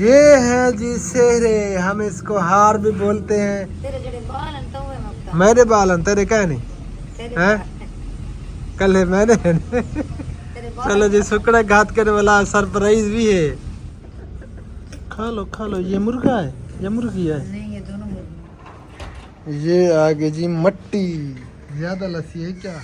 ये है जी सेहरे, हम इसको हार भी बोलते हैं। मेरे बालन तेरे क्या नहीं हैं? कल है मैंने चलो जी शुक्र घात करने वाला सरप्राइज भी है। खा लो ये मुर्गा है या मुर्गी है? नहीं, ये दोनों मुर्गी। ये आगे जी मट्टी ज्यादा लस्सी है क्या?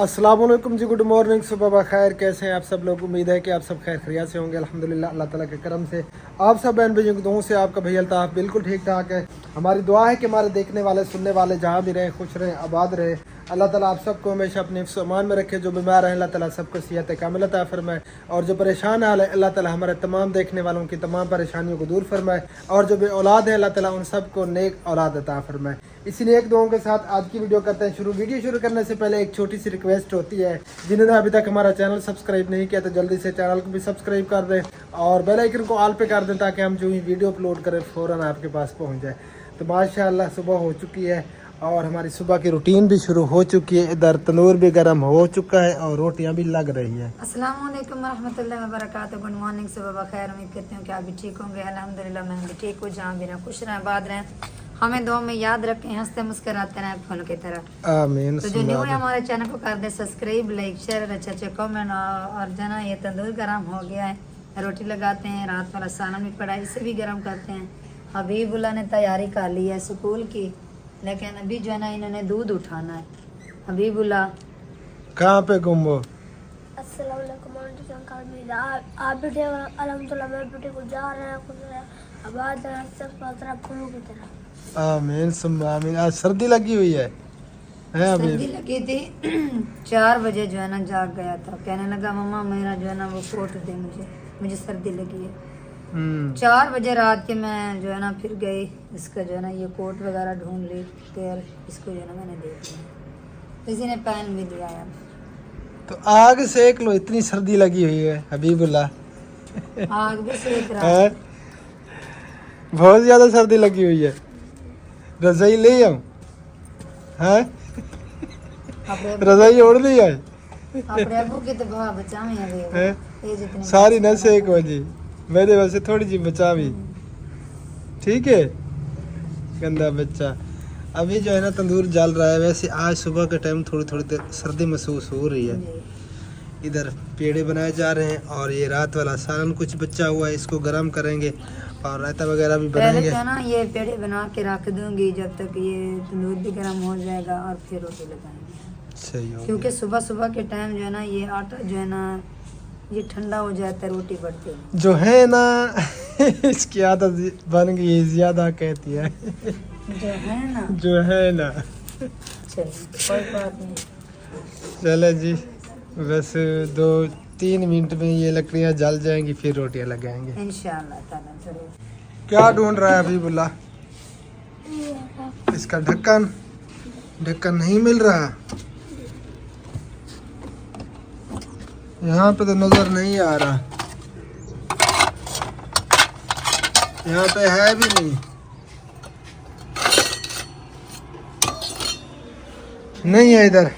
अस्सलाम वालेकुम जी, गुड मॉर्निंग, सुबह बखैर। कैसे हैं आप सब लोग? उम्मीद है कि आप सब खैर खैरियत से होंगे। अल्हम्दुलिल्लाह, अल्लाह ताला के करम से आप सब बहन भाइयों की दुआओं से आपका भैया अल्ताफ़ बिल्कुल ठीक ठाक है। हमारी दुआ है कि हमारे देखने वाले सुनने वाले जहाँ भी रहें खुश रहें, आबाद रहे। अल्लाह ताला आप सबको हमेशा अपने हिफ्ज़ व अमान में रखे। जो बीमार हैं अल्लाह ताला सबको सेहत कामिल अता फरमाए, और जो परेशान हाल है अल्लाह ताला हमारे तमाम देखने वालों की तमाम परेशानियों को दूर फरमाए, और जो बे औलाद है अल्लाह ताला उन सबको नेक औलाद अता फरमाए। इसीलिए एक दुआओं के साथ आज की वीडियो करते हैं शुरू। वीडियो शुरू करने से पहले एक छोटी सी रिक्वेस्ट होती है, जिन्होंने अभी तक हमारा चैनल सब्सक्राइब नहीं किया तो जल्दी से चैनल को भी सब्सक्राइब कर दें और बेल आइकन को ऑल पे कर दें, ताकि हम जो ही वीडियो अपलोड करें फ़ौरन आपके पास पहुंच जाए। तो माशाअल्लाह सुबह हो चुकी है और हमारी सुबह की रूटीन भी शुरू हो चुकी है। इधर तंदूर भी गर्म हो चुका है और रोटियां भी लग रही है। अस्सलाम वालेकुम रहमतुल्लाहि व बरकातहू। गुड मॉर्निंग, सुबह बखैर। उम्मीद करती हूँ कि आप भी ठीक होंगे। अल्हम्दुलिल्लाह मैं भी ठीक हूँ। जहाँ भी रहें खुश रहें, आबाद रहें, हमें दुआ में याद रखें, हंसते मुस्कुराते रहें फूलों की तरह। आमीन। तो जो न्यू है हमारे चैनल को कर दे सब्सक्राइब, लाइक, शेयर, अच्छे कमेंट। और जना ये तंदूर गर्म हो गया है, रोटी लगाते हैं। रात वाला सालन भी पड़ा है, इसे भी गर्म करते हैं। हबीबुल्लाह ने तैयारी कर ली है स्कूल की, लेकिन अभी जो है ना इन्होंने दूध उठाना है। हबीबुल्लाह कहाँ पे गुम हो? अस्सलाम वालेकुम आप भी ठीक हो? अल्हम्दुलिल्लाह मैं भी ठीक हूँ। जा रहे हैं कुछ आवाज फूलों की तरह। आमीन सुम्मा आमीन। आज सर्दी लगी हुई है अभी? सर्दी लगी थी 4 बजे जो है ना जाग गया था, कहने लगा मम्मा मेरा जो है ना वो कोट दे मुझे सर्दी लगी है। 4 बजे रात के मैं जो है ना फिर गई, इसका जो है ना ये कोट वगैरह ढूंढ ली, फिर इसको जो है ना मैंने दे दिया, किसी ने पहन भी लिया यार। तो आग सेक लो, इतनी सर्दी लगी हुई है हबीबुल्लाह। आग भी सेक रहा है। बहुत ज्यादा सर्दी लगी हुई है। रजाई ले आऊं? हैं? रजाई ओढ़ ली है? अपने अबू की तो भाव बचावी है ये जितनी सारी न सेक हो जी, मेरे वैसे थोड़ी जी बचावी। ठीक है गंदा बच्चा। अभी जो है ना तंदूर जल रहा है। वैसे आज सुबह के टाइम थोड़ी थोड़ी सर्दी महसूस हो रही है। इधर पेड़े बनाए जा रहे हैं और ये रात वाला सालन कुछ बचा हुआ है, इसको गर्म करेंगे और रायता वगैरह भी पहले बनाएंगे। तो ना ये पेड़े बना के रख दूंगी जब तक ये तंदूर भी गर्म हो जाएगा और फिर रोटी लगाएंगे। सही हो क्योंकि सुबह सुबह के टाइम जो है ना ये आटा जो है ना ये ठंडा हो जाता है, रोटी बढ़ती है जो है ना इसकी आदत बन गई है, ज्यादा कहती है जो है ना। जो है ना। चलिए कोई बात नहीं। चले जी, बस 2-3 मिनट में ये लकड़ियाँ जल जाएंगी, फिर रोटियाँ लगाएंगे इंशाअल्लाह ताला जरूर। क्या ढूंढ रहा है हबीबुल्लाह? इसका ढक्कन नहीं मिल रहा। यहाँ पे तो नजर नहीं आ रहा, यहाँ पे है भी नहीं। नहीं है इधर,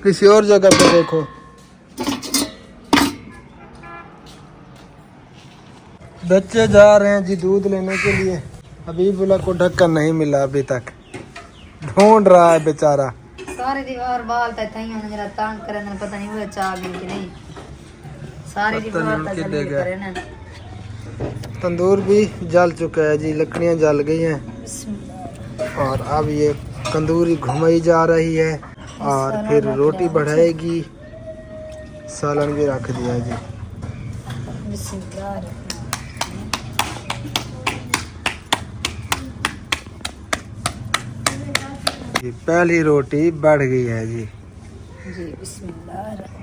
किसी और जगह पे देखो। बच्चे जा रहे हैं जी दूध लेने के लिए। हबीबुल्लाह को ढक्कन नहीं मिला अभी तक, ढूंढ रहा है बेचारा। सारी दीवार बाल तक थई होने जरा तंग करे ना, पता नहीं वो चाह गई कि नहीं। सारी दीवार तक जल करे ना। तंदूर भी जल चुका है जी, लकड़ियां जल गई हैं और अब ये तंदूरी घुमाई जा रही है और फिर रोटी बढ़ाएगी। सालन भी रख दिया जी। जी पहली रोटी बढ़ गई है जी। जी बिस्मिल्लाह।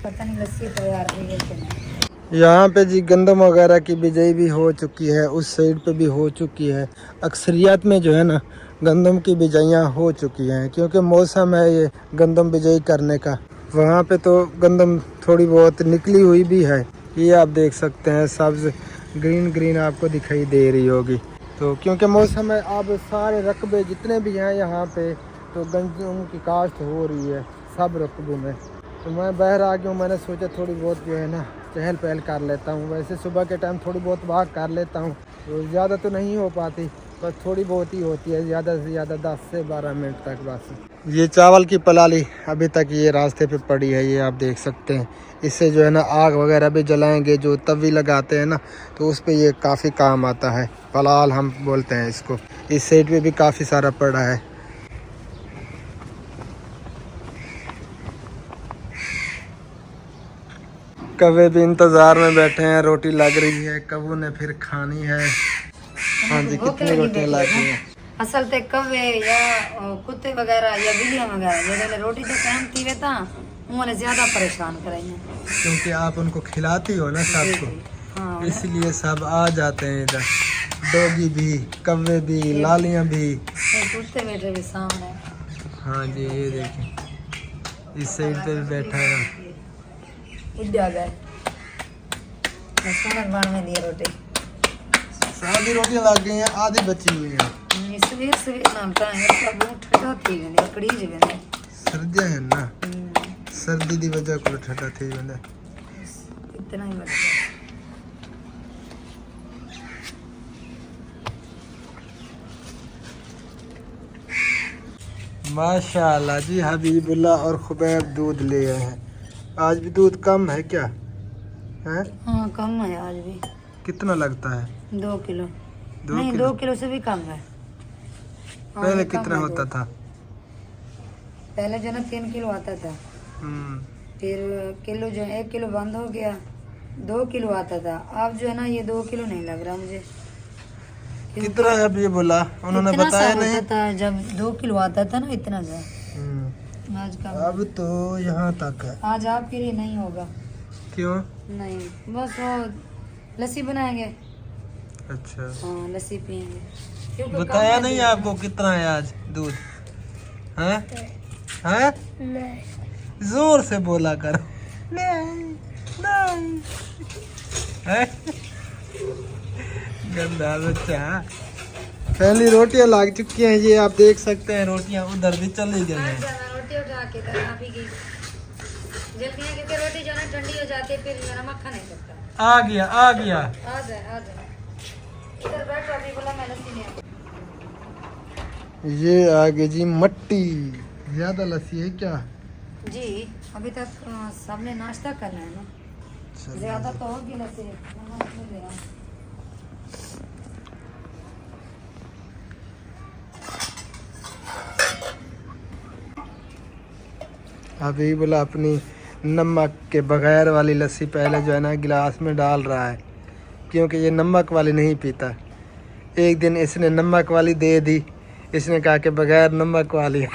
पता नहीं लस्सी तैयार हुई है कि नहीं। यहाँ पे जी गंदम वगैरह की बिजाई भी हो चुकी है, उस साइड पे भी हो चुकी है। अक्सरियत में जो है ना गंदम की बिजाइयाँ हो चुकी हैं, क्योंकि मौसम है ये गंदम बिजाई करने का। वहाँ पे तो गंदम थोड़ी बहुत निकली हुई भी है, ये आप देख सकते हैं, सब्ज ग्रीन आपको दिखाई दे रही होगी। तो क्योंकि मौसम है, अब सारे रकबे जितने भी हैं यहाँ पे तो गंदम की काश्त हो रही है सब रकबों में। तो मैं बाहर आ गया हूँ, मैंने सोचा थोड़ी बहुत जो है ना चहल पहल कर लेता हूँ। वैसे सुबह के टाइम थोड़ी बहुत वाक कर लेता हूँ, तो ज़्यादा तो नहीं हो पाती, पर थोड़ी बहुत ही होती है, ज़्यादा से ज़्यादा 10 से 12 मिनट तक बस। ये चावल की पलाली अभी तक ये रास्ते पे पड़ी है, ये आप देख सकते हैं। इससे जो है ना आग वगैरह भी जलाएंगे, जो तवी लगाते हैं ना, तो उस पर ये काफ़ी काम आता है। पलाल हम बोलते हैं इसको। इस साइड पे भी काफ़ी सारा पड़ा है। कौवे भी इंतज़ार में बैठे हैं, रोटी लग रही है, कबू ने फिर खानी है। हाँ जी कितनी रोटियाँ लगी हैं। असल ते कौवे या कुत्ते वगैरह या बिल्लियां वगैरह ये रोटी तो काम थी वे ता उन्हें ज्यादा परेशान करेंगे, क्योंकि आप उनको खिलाती हो ना सबको, हाँ इसलिए सब आ जाते हैं इधर। डॉगी भी, कौवे भी, लालियाँ भी। कुत्ते बैठे भी सामने। हाँ जी ये देखें, इस साइड पे भी बैठा है। उद्या गए बाण में दिया रोटी। सारी रोटियाँ लग गई हैं, आधी बची हुई हैं। सवेर नामता है सब ठंडा थी गने कड़ीज गने सर्दियाँ हैं ना, सर्दी की वजह को ठंडा थी गने। इतना ही बच माशाल्लाह जी। हबीबुल्लाह और खुबैब दूध ले आए हैं। आज भी दूध कम है क्या है? हाँ कम है आज भी। कितना लगता है? 2 किलो। 2 नहीं किलो? 2 किलो से भी कम है। पहले कितना होता था? पहले जो है ना 3 किलो आता था, फिर किलो जो 1 किलो बंद हो गया, 2 किलो आता था। अब जो है ना ये 2 किलो नहीं लग रहा मुझे। कितना है अब ये बोला उन्होंने इतना बताया सा नहीं। होता था जब 2 किलो आता था ना, इतना सा। आज का अब तो यहाँ तक है। आज आपके लिए नहीं होगा। क्यों? नहीं, बस वो लस्सी बनाएंगे। अच्छा, हाँ लस्सी पियेंगे। क्योंकि बताया कम नहीं है आपको कितना है आज दूध? हैं हैं? नहीं जोर से बोला करो। नहीं नहीं हैं? गंदा बच्चा। पहली रोटियां लाग चुकी हैं, ये आप देख सकते हैं। रोटियां उधर भी चली गई हैं। रोटी उठा के आप ही की जल्दी है, क्योंकि रोटी जो है ना ठंडी हो जाती है, फिर जो है ना मक्खन नहीं सकता। आ गया आ गया। आ जाए इधर बैठो, अभी बोला मैं लस्सी नहीं आती। ये आ गई जी मट्टी। ज्यादा लस्सी है क्या? जी अभी तक सबने नाश्ता करना है ना, ज्यादा तो होगी लस्सी। नमक नहीं दे रहा। अभी बोला अपनी नमक के बगैर वाली लस्सी पहले जो है ना गिलास में डाल रहा है, क्योंकि ये नमक वाली नहीं पीता। एक दिन इसने नमक वाली दे दी, इसने कहा कि बगैर नमक वाली है।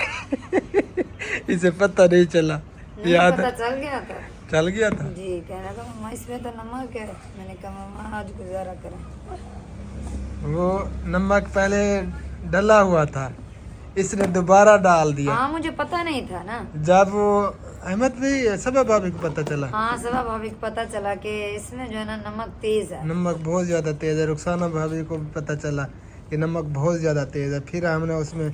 इसे पता नहीं चला। नहीं याद पता चल गया था। चल गया था। जी कह रहा था मम्मा इसमें तो नमक है। मैंने कहा मम्मा आज गुजारा करें। वो नमक पहले डला हुआ था, इसने दोबारा डाल दिया। हाँ मुझे पता नहीं था ना। जब वो अहमद भी सबा भाभी को पता चला, हाँ सबा भाभी को पता चला कि इसमें जो है ना नमक तेज है। नमक बहुत ज़्यादा तेज़ है। रुखसाना भाभी को भी पता चला कि नमक बहुत ज़्यादा तेज़ है। फिर हमने उसमें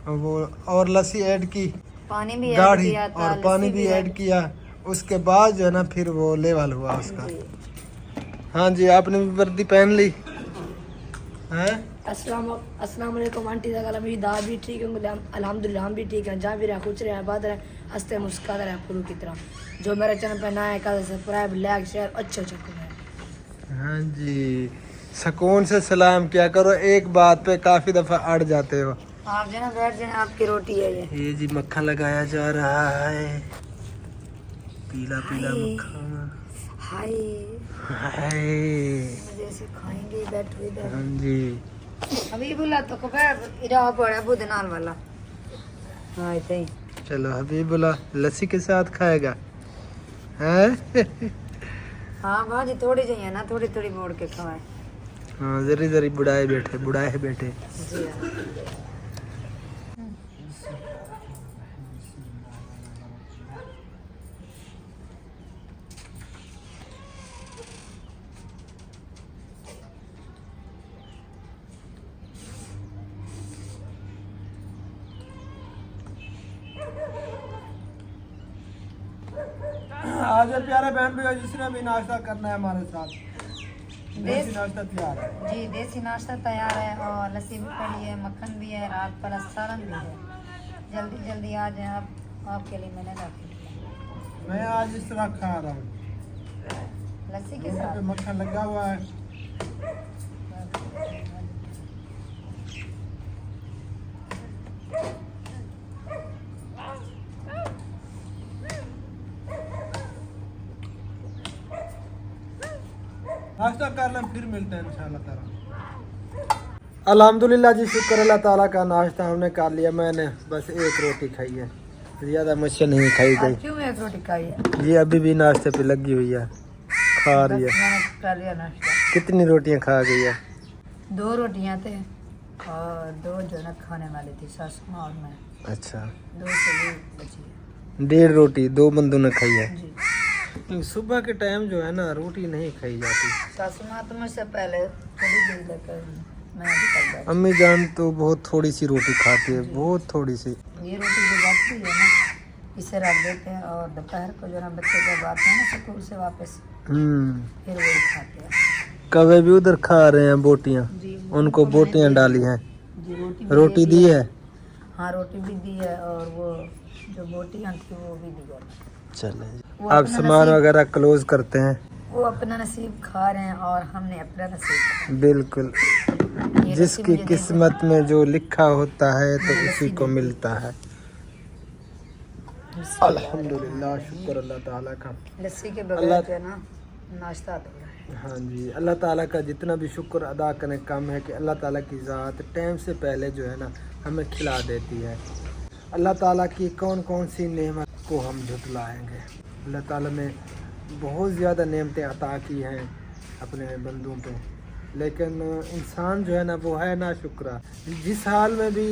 वो और लस्सी ऐड की, पानी भी ऐड गाढ़ी, किया था, और पानी लस्सी भी ऐड किया। उसके बाद जो है ना फिर वो लेवल हुआ उसका। जी। हाँ जी, आपने भी वर्दी पहन ली हैं? अस्सलाम वालेकुम आंटी दा मेरी दाद भी ठीक है, अल्हम्दुलिल्लाह हम भी ठीक हैं। जहाँ भी रहे खुश रहे, आबाद रहे, हंसते मुस्कुराते रहे फूलों की तरह। जो मेरे चैनल पर नया है कल सब्सक्राइब लाइक शेयर अच्छा करें। हाँ जी, सुकून से सलाम किया करो। एक बात पे काफ़ी दफ़ा अड़ जाते हो। आप जो है ना बैठ जाए, आपकी रोटी है ये। जी मक्खन लगाया जा रहा है, पीला पीला हाय। मक्खन। हाय हाय। जैसे खाएंगे बैठो इधर। हाँ जी। अभी बोला तो कबर इधर पड़ा बुधनाल वाला। हाँ इतना ही। चलो हबीबुल्ला लस्सी के साथ खाएगा हैं? हाँ भाजी थोड़ी चाहिए ना, थोड़ी थोड़ी मोड़ के खवाए। हाँ जरी जरी बुढ़ाए बैठे। जी हाँ। आज प्यारे बहन भैया जिसने भी नाश्ता करना है हमारे साथ, देसी नाश्ता तैयार है। जी देसी नाश्ता तैयार है और लस्सी भी पड़ी है, मक्खन भी है, रात पर सालन भी है। जल्दी जल्दी आ जाए आप, आपके लिए मैंने रखी। मैं आज इस तरह खा रहा हूँ, लस्सी के रोटी पे साथ। मक्खन लगा हुआ है। नाश्ता कर लें फिर मिलते हैं इंशाल्लाह ताला। अल्हम्दुलिल्लाह जी, शुक्र अल्लाह ताला का नाश्ता हमने कर लिया। मैंने बस एक रोटी खाई है, ज़्यादा मुझसे नहीं खाई आज गई। क्यों एक रोटी खाई है? जी अभी भी नाश्ते पे लगी हुई है, खा रही है। मैंने कर लिया नाश्ता। कितनी रोटियां खा गई है? 2 रोटियां थे और 2 जो ना खाने वाली थी, सासू माँ और मैं। अच्छा, 2 से भी बची है। 1.5 रोटी 2 बंदों ने खाई है। जी सुबह के टाइम जो है ना रोटी नहीं खाई जाती। सासू माँ तो मुझसे पहले थोड़ी देर लेकर मैं अभी तक बैठी। अम्मी जान तो बहुत थोड़ी सी रोटी खाती है, बहुत थोड़ी सी। ये रोटी जो बचती है ना, इसे रख देते हैं और दोपहर को जो ना बच्चे जब आते हैं ना स्कूल से वापस, फिर वही खाते हैं। कवे भी उधर खा रहे हैं बोटियां, जी उनको बोटियां डाली हैं। जी रोटी दी है। हाँ रोटी भी दी है और वो जो बोटियां थी वो भी दी है। चले वो अब अपना सामान नसीब- वगैरह क्लोज करते हैं। वो अपना नसीब खा रहे हैं और हमने अपना नसीब खाया। बिल्कुल, ये लस्सी जिसकी मुझे दे दो। किस्मत में जो लिखा होता है तो ये लस्सी उसी को दे दो। मिलता है। अल्हम्दुलिल्लाह, शुक्र अल्लाह ताला का। लस्सी के अल्लाह- बगैर जो है ना नाश्ता अधूरा है। हाँ जी, अल्लाह ताला का जितना भी शुक्र अदा करें कम है कि अल्लाह ताला की ज़ात टाइम से पहले जो है ना हमें खिला देती है। अल्लाह ताला की कौन कौन सी नेमत को हम झुटलाएंगे। अल्लाह ताला ने बहुत ज़्यादा नेमतें अता की हैं अपने बंदों पे, लेकिन इंसान जो है ना वो है ना शुक्रा। जिस हाल में भी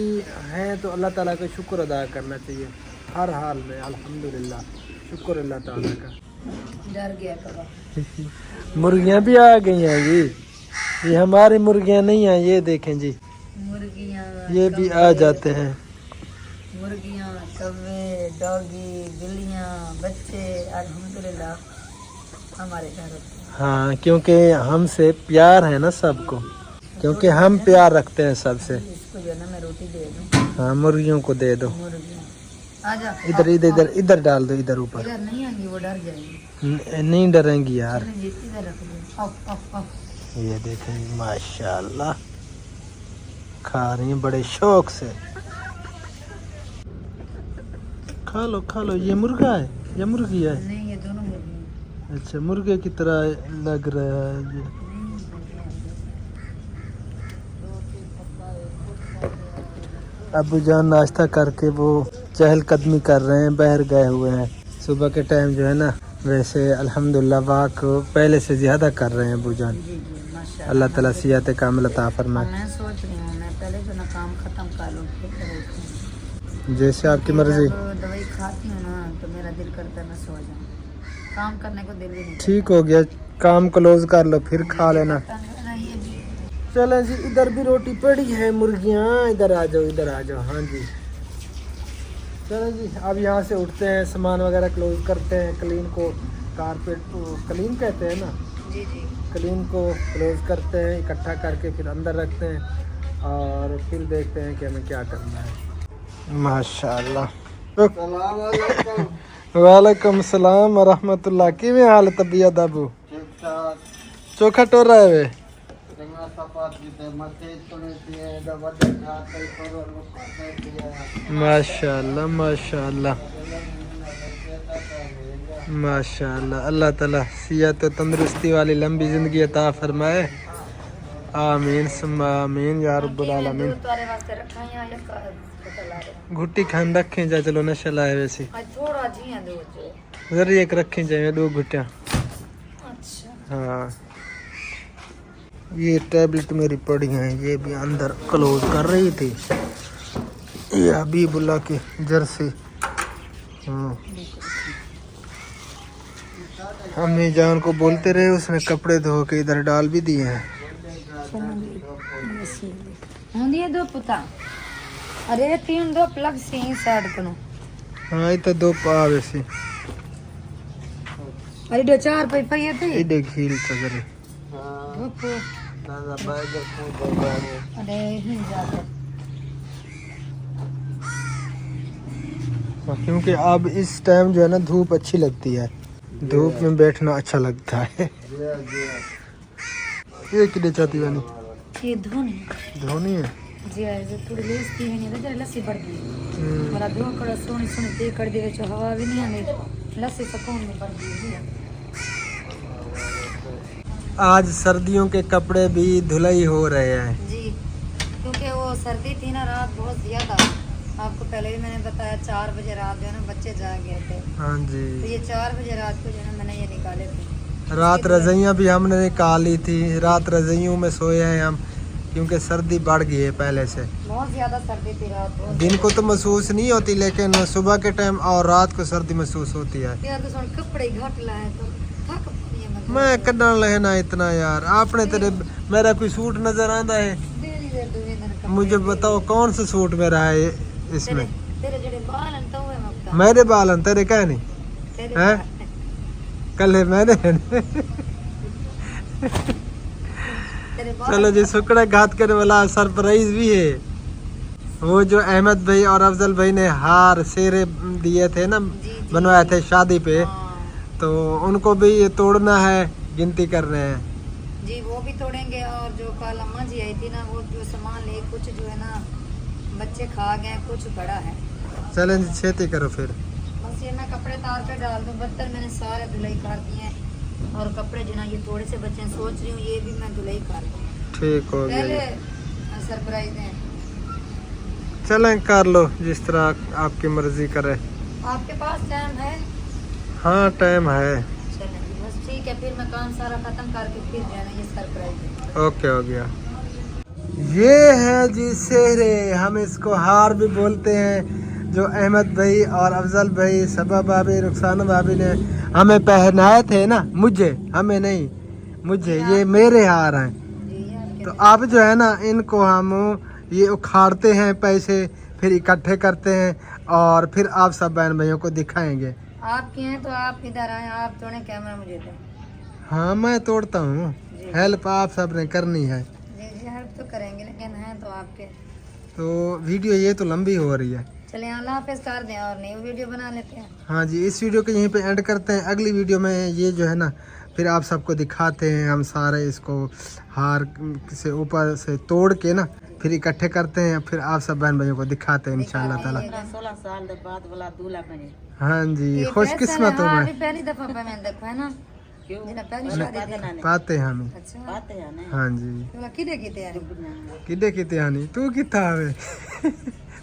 हैं तो अल्लाह ताला का शुक्र अदा करना चाहिए हर हाल में। अल्हम्दुलिल्लाह, शुक्र अल्लाह ताला का। डर गया कबाब। मुर्गियाँ भी आ गई हैं जी, ये हमारी मुर्गियाँ नहीं हैं, ये देखें जी, मुर्गियाँ, ये भी आ जाते हैं। मुर्गियाँ, कौवे, डॉगी, बिल्लियाँ, बच्चे अल्हम्दुलिल्लाह हमारे घर होते हैं। हाँ, क्योंकि हमसे प्यार है ना सबको, क्योंकि हम प्यार रखते हैं सबसे। इसको जो है ना मैं रोटी दे दूँ। हाँ, मुर्गियों को दे दो। मुर्गियाँ आजा। इधर इधर इधर इधर डाल दो, इधर ऊपर। इधर नहीं आएंगी, वो डर जाएंगी। नहीं डरेंगी यार। चलो जी, इधर रख दो। Up up up. ये देखें माशाल्लाह खा रही हैं बड़े शौक से। खा लो, ये मुर्गा है या मुर्गी है? नहीं, ये दोनों मुर्गियाँ। अच्छा, मुर्गे की तरह लग रहा है ये। अबू जान नाश्ता करके वो चहलकदमी कर रहे हैं, बाहर गए हुए हैं। सुबह के टाइम जो है ना वैसे अल्हम्दुलिल्लाह वाक पहले से ज़्यादा कर रहे हैं अबू जान। जी जी माशाल्लाह। अल्लाह ताला सियात कामिल अता फरमाए। मैं सोच रही हूँ मैं पहले जो ना काम खत्म कर लूँ फिर दवाई खाऊं। जैसे आपकी मर्जी। जब दवाई खाती हूँ ना तो मेरा दिल करता है मैं सो जाऊँ, काम करने को दिल भी नहीं ठीक हो गया, काम क्लोज कर लो फिर खा लेना। करता है। ये भी चलें जी, इधर भी रोटी पड़ी है। मुर्गियाँ इधर आ जाओ, इधर आ जाओ। हाँ जी, चलो जी, अब यहाँ से उठते हैं, सामान वगैरह क्लोज करते हैं। क्लीन को कारपेट क्लीन कहते हैं ना, जी जी क्लीन को क्लोज करते हैं, इकट्ठा करके फिर अंदर रखते हैं और फिर देखते हैं कि हमें क्या करना है। माशाल्लाह। वालेकुम सलाम रहमतुल्लाह। किवें हाल तबीयत अबू? चोखा टोर रहा है वे। माशाल्लाह माशाल्लाह माशाल्लाह। अल्लाह ताला सेहत और तंदुरुस्ती वाली लंबी ज़िंदगी अता फरमाए। आमीन सुम्मा आमीन या रब्बुल आलमीन। तुम्हारे वास्ते रखा है या पता ला रहे घुट्टी खान रखें जा, चलो नशा लाए वैसे आज थोड़ा जी है दो जो। जरा एक रखें जाए, दो घुट्टियाँ। अच्छा हाँ, ये टैबलेट मेरी पड़ी हैं, ये भी अंदर क्लोज कर रही थी। ये हबीबुल्लाह की जर्सी। हाँ, अम्मी जान को बोलते रहे, उसने कपड़े धो के इधर डाल भी दिए हैं। हाँ दिए दो पुता। अरे तीन दो प्लग से ही साइड करो। हाँ, ये तो दो पा वैसे अरे दो चार पे ये थे। इधर खील चल धूप। अरे हिल जाते। क्योंकि अब इस टाइम जो है ना धूप अच्छी लगती है, धूप में बैठना अच्छा लगता है। ये कितने चाहती वाली ये धोनी धोनी है जी है जो थोड़ी लेस की है नहीं तो जरा लस्सी बढ़ गई। मेरा धो कड़ा सोनी सोनी ते कर दिए जो हवा भी नहीं आने लस्सी सुकून में बढ़ गई। आज सर्दियों के कपड़े भी धुलाई हो रहे हैं जी, क्योंकि वो सर्दी थी ना, रात बहुत ज्यादा। आपको पहले भी मैंने बताया 4 बजे रात जो है ना बच्चे जा गए थे। हाँ जी, तो ये 4 बजे रात को जो है ना मैंने ये निकाले थे। रात रजाइयाँ भी हमने निकाली थी, रात रजाइयों में सोए हैं हम, क्योंकि सर्दी बढ़ गई है पहले से। बहुत ज्यादा सर्दी थी रात को। दिन को तो महसूस नहीं होती, लेकिन सुबह के टाइम और रात को सर्दी महसूस होती है। यार तो सुन कपड़े घट लाए तो थक ये मतलब मैं कड्डन लेना इतना यार। आपने तेरे मेरा कोई सूट नजर आता है? देरी देर दो दिन का मुझे बताओ कौन सा सूट मेरा है इसमें? तेरे जड़े बाल हैं तो हुए मक्का मेरे बाल हैं, तेरे क्या नहीं तेरे हैं? कल है मैंने तेरे बाल चलो जी, शुक्र है घात करने वाला सरप्राइज भी है। वो जो अहमद भाई और अफजल भाई ने हार सेरे दिए थे ना, जी। बनवाए थे शादी पे, हाँ। तो उनको भी ये तोड़ना है, गिनती करने हैं। जी वो भी तोड़ेंगे। और जो कल अम्मा जी आई थी ना, वो जो सामान ले कुछ जो है ना बच्चे खा गए, कुछ बड़ा है। चलें जी, छेती करो फिर। बस ये मैं कपड़े तार पे डाल दूँ, बर्तन मैंने सारे धुलाई कर दिए हैं और कपड़े जो ना ये थोड़े से बच्चे हैं, सोच रही हूँ ये भी मैं धुलाई कर दूँ। ठीक हो पहले गया। सरप्राइज है। चलें कर लो जिस तरह आपकी मर्जी करे। आपके पास टाइम है? हाँ टाइम है। चलें बस ठीक है, फिर मैं काम सारा खत्म करके फिर जाना ये सरप्राइज। ओके हो गया। ये है जी सेहरे, हम इसको हार भी बोलते हैं, जो अहमद भाई और अफजल भाई, सबा भाभी, रुखसाना भाभी ने हमें पहनाए थे ना, मुझे, हमें नहीं, मुझे, ये मेरे हार हैं। तो अब जो है ना इनको हम ये उखाड़ते हैं, पैसे फिर इकट्ठे करते हैं और फिर आप सब बहन भाइयों को दिखाएंगे। आपके हैं तो आप इधर आए, आप तोड़े कैमरा मुझे दें। हाँ मैं तोड़ता हूँ, हेल्प आप सब ने करनी है। जी जी हेल्प तो करेंगे, लेकिन हैं तो आपके। तो वीडियो ये तो लंबी हो रही है। चलिए अल्लाह हाफिज़ कर दें और नई वीडियो बना लेते हैं। हाँ जी, इस वीडियो को यहीं पे एंड करते हैं। अगली वीडियो में ये जो है ना फिर आप सबको दिखाते हैं, हम सारे इसको हार से ऊपर से तोड़ के ना फिर इकट्ठे करते हैं, फिर आप सब बहन भाइयों को दिखाते हैं इंशाल्लाह ताला। 16 साल बाद वाला दूल्हा बने। हाँ जी, खुशकिस्मत हूँ मैं। पहली दफा पे मैंने देखा है ना, पहली शादी पाते हम। अच्छा हाँ जी, बोला किदे की तैयारी किदे किते आनी तू किता आवे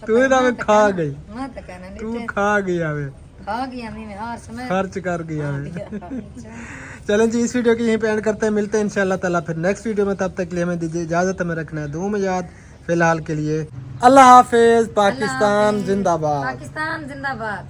तू ना में खा गई, मैं तो कहना तू नहीं खा गई आवे, खा गया मैं हर समय खर्च कर गई आवे। चलें जी, इस वीडियो को यहीं पे एंड करते हैं, मिलते हैं इंशाल्लाह ताला फिर नेक्स्ट वीडियो में। तब तक के लिए हमें दीजिए इजाजत, हमें रखना है दुआ में याद। फिलहाल के लिए अल्लाह हाफिज। पाकिस्तान जिंदाबाद। पाकिस्तान जिंदाबाद।